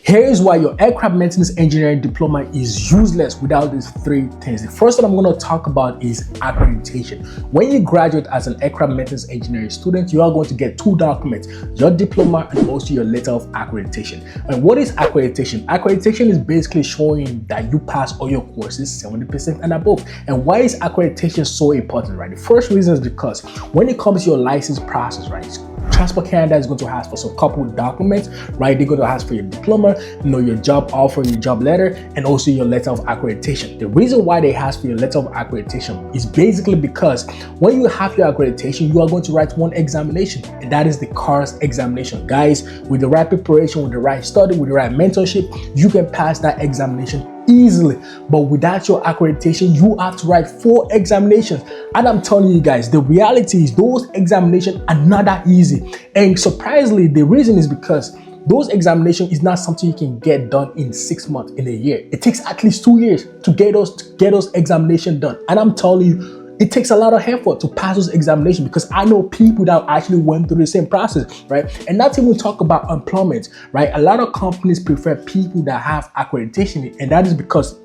Here's why your aircraft maintenance engineering diploma is useless without these three things. The first one I'm going to talk about is accreditation. When you graduate as an aircraft maintenance engineering student, you are going to get two documents, your diploma and also your letter of accreditation. And what is accreditation? Accreditation is basically showing that you pass all your courses 70% and above. And why is accreditation so important, right? The first reason is because when it comes to your license process, right, Transport Canada is going to ask for some couple of documents, right? They're going to ask for your diploma, your job offer, your job letter, and also your letter of accreditation. The reason why they ask for your letter of accreditation is basically because when you have your accreditation, you are going to write one examination, and that is the CARS examination. Guys, with the right preparation, with the right study, with the right mentorship, you can pass that examination easily. But without your accreditation, you have to write 4 examinations, and I'm telling you guys, the reality is those examinations are not that easy. And surprisingly, the reason is because those examinations is not something you can get done in 6 months, in a year. It takes at least 2 years to get those examinations done. And I'm telling you, it takes a lot of effort to pass those examinations, because I know people that actually went through the same process, right? And not even talk about employment, right? A lot of companies prefer people that have accreditation, and that is because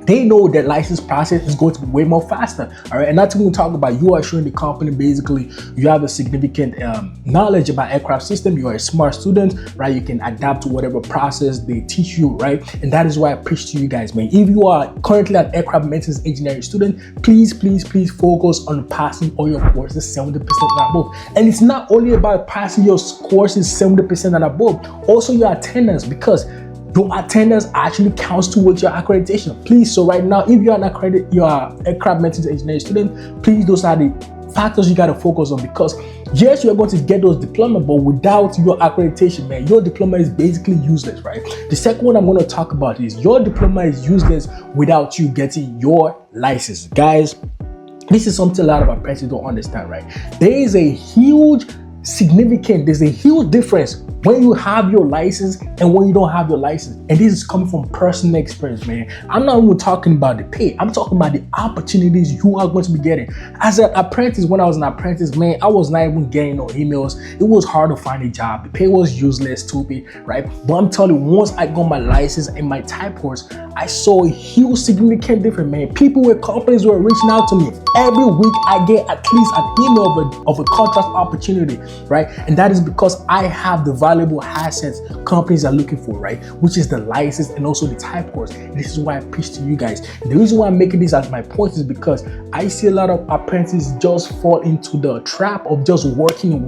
they know that license process is going to be way more faster, all right? And not even talk about you are showing the company basically you have a significant knowledge about aircraft system, you are a smart student, right? You can adapt to whatever process they teach you, right? And that is why I preach to you guys, man. If you are currently an aircraft maintenance engineering student, please focus on passing all your courses 70% and above. And it's not only about passing your courses 70% and above, also your attendance, because your attendance actually counts towards your accreditation. Please, so right now, if you're an aircraft maintenance engineering student, please, those are the factors you got to focus on, because yes, you're going to get those diploma, but without your accreditation, man, your diploma is basically useless, right? The second one I'm going to talk about is your diploma is useless without you getting your license. Guys, this is something a lot of apprentices don't understand, right? There's a huge difference when you have your license and when you don't have your license. And this is coming from personal experience, man. I'm not even talking about the pay. I'm talking about the opportunities you are going to be getting. As an apprentice, when I was an apprentice, man, I was not even getting no emails. It was hard to find a job. The pay was useless, stupid, right? But I'm telling you, once I got my license and my type course, I saw a huge significant difference, man. People with companies were reaching out to me. Every week I get at least an email of a contract opportunity, right? And that is because I have the valuable assets companies are looking for, right? Which is the license and also the type course. And this is why I preach to you guys. The reason why I'm making this as my point is because I see a lot of apprentices just fall into the trap of just working and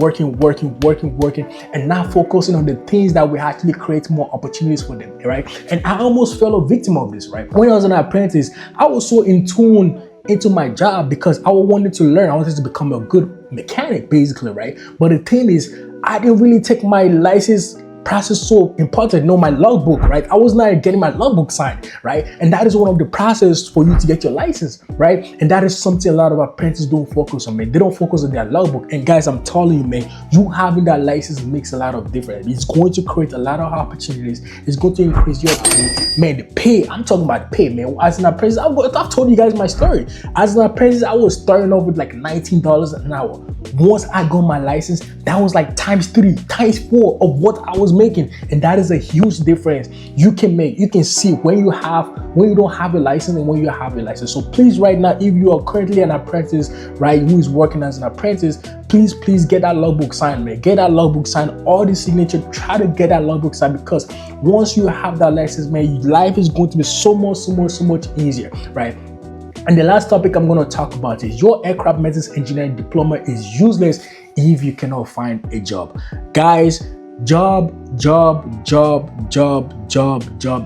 not focusing on the things that will actually create more opportunities for them, right? And I almost fell a victim of this, right? When I was an apprentice, I was so in tune into my job because I wanted to learn. I wanted to become a good mechanic, basically, right? But the thing is, I didn't really take my license process so important. No, my logbook, right? I was not getting my logbook signed, right? And that is one of the process for you to get your license, right? And that is something a lot of apprentices don't focus on, man. They don't focus on their logbook. And guys, I'm telling you, man, you having that license makes a lot of difference. It's going to create a lot of opportunities. It's going to increase your pay. Man, the pay, I'm talking about the pay, man. As an apprentice, I've told you guys my story. As an apprentice, I was starting off with like $19 an hour. Once I got my license, that was like times 3, times 4 of what I was making. And that is a huge difference you can make. You can see when you don't have a license and when you have a license. So please, right now, if you are currently an apprentice, right, who is working as an apprentice, please get that logbook signed, man. Get that logbook signed, all the signature, try to get that logbook signed, because once you have that license, man, life is going to be so much easier, right? And the last topic I'm going to talk about is your aircraft maintenance engineering diploma is useless if you cannot find a job. Guys, job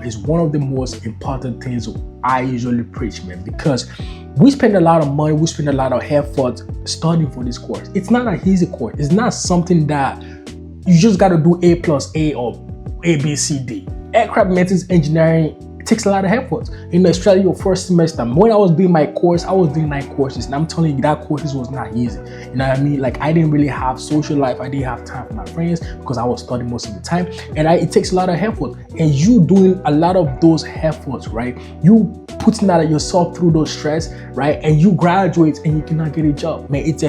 is one of the most important things I usually preach, man, because we spend a lot of money, we spend a lot of effort studying for this course. It's not an easy course. It's not something that you just got to do A plus A or A, B, C, D. Aircraft maintenance engineering takes a lot of effort. Especially your first semester. When I was doing my course, I was doing 9 courses, and I'm telling you that courses was not easy. You know what I mean? Like, I didn't really have social life. I didn't have time for my friends because I was studying most of the time, and it takes a lot of effort. And you doing a lot of those efforts, right? You putting that yourself through those stress, right? And you graduate and you cannot get a job, man. It's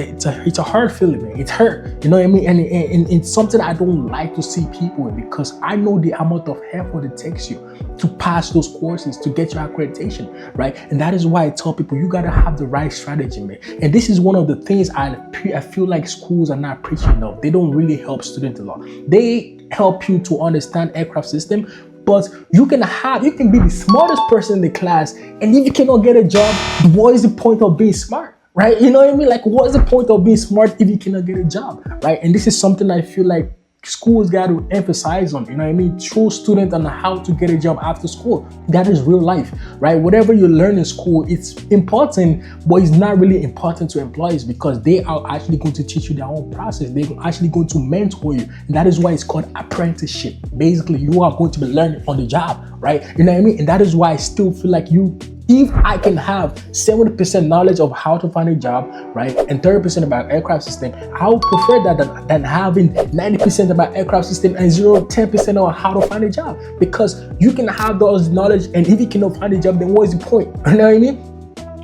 a hard feeling, man. It's hurt, you know what I mean? And it's something I don't like to see people in, because I know the amount of effort it takes you to pass those courses, to get your accreditation, right? And that is why I tell people you gotta have the right strategy, man. And this is one of the things I feel like schools are not preaching of. They don't really help students a lot. They help you to understand aircraft system, but you can be the smartest person in the class, and if you cannot get a job, what is the point of being smart, right? You know what I mean? Like, what is the point of being smart if you cannot get a job, right? And this is something I feel like schools got to emphasize on, you know what I mean? Show students on how to get a job after school. That is real life, right? Whatever you learn in school, it's important, but it's not really important to employees, because they are actually going to teach you their own process. They're actually going to mentor you. And that is why it's called apprenticeship. Basically, you are going to be learning on the job, right? You know what I mean? And that is why I still feel like if I can have 70% knowledge of how to find a job, right, and 30% about aircraft system, I would prefer that than having 90% about aircraft system and 10% on how to find a job. Because you can have those knowledge, and if you cannot find a job, then what is the point? You know what I mean?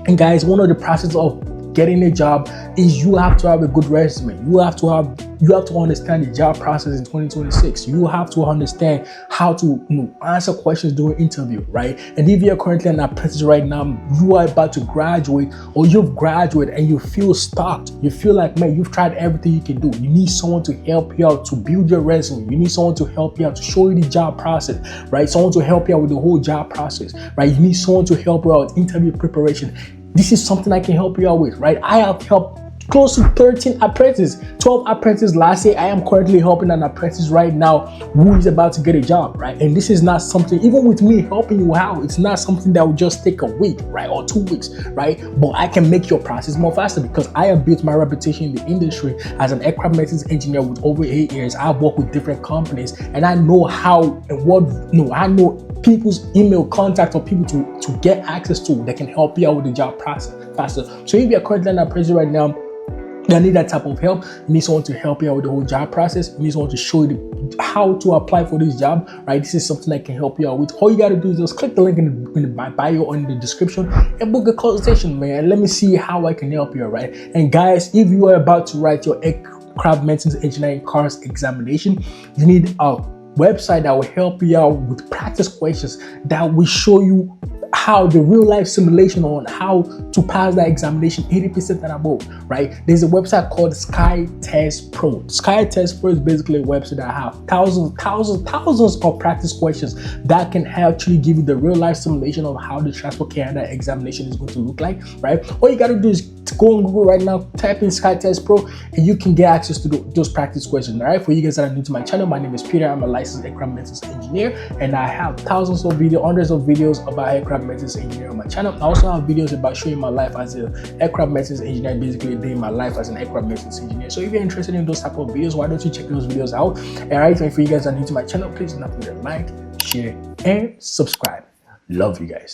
And guys, one of the processes of getting a job is you have to have a good resume. You have to understand the job process in 2026. You have to understand how to answer questions during interview, right? And if you're currently an apprentice right now, you are about to graduate, or you've graduated and you feel stuck. You feel like, man, you've tried everything you can do. You need someone to help you out to build your resume. You need someone to help you out to show you the job process, right? Someone to help you out with the whole job process, right? You need someone to help you out with interview preparation. This is something I can help you out with, right? I have helped close to 13 apprentices, 12 apprentices last year. I am currently helping an apprentice right now who is about to get a job, right? And this is not something, even with me helping you out, it's not something that will just take a week, right? Or 2 weeks, right? But I can make your process more faster, because I have built my reputation in the industry as an aircraft maintenance engineer with over 8 years. I've worked with different companies, and I know how and what, I know people's email contact, or people to get access to that can help you out with the job process faster. So if you're currently an apprentice right now, you need that type of help. You need someone to help you out with the whole job process. You need someone to show you how to apply for this job, right? This is something I can help you out with. All you got to do is just click the link in my bio or in the description and book a consultation, man. Let me see how I can help you, right? And guys, if you are about to write your aircraft maintenance engineering course examination, you need a website that will help you out with practice questions that will show you how the real life simulation on how to pass that examination 80% and above, right? There's a website called Sky Test Pro. Sky Test Pro is basically a website that have thousands of practice questions that can actually give you the real life simulation of how the Transport Canada examination is going to look like, right? All you got to do is to go on Google right now, type in Sky Test Pro, and you can get access to those practice questions. All right, for you guys that are new to my channel, my name is Peter. I'm a licensed aircraft maintenance engineer, and I have thousands of videos, hundreds of videos about aircraft maintenance engineer on my channel. I also have videos about showing my life as an aircraft maintenance engineer, basically a day in my life as an aircraft maintenance engineer. So if you're interested in those type of videos, why don't you check those videos out? All right, and for you guys that are new to my channel, please don't forget to like, share, and subscribe. Love you guys.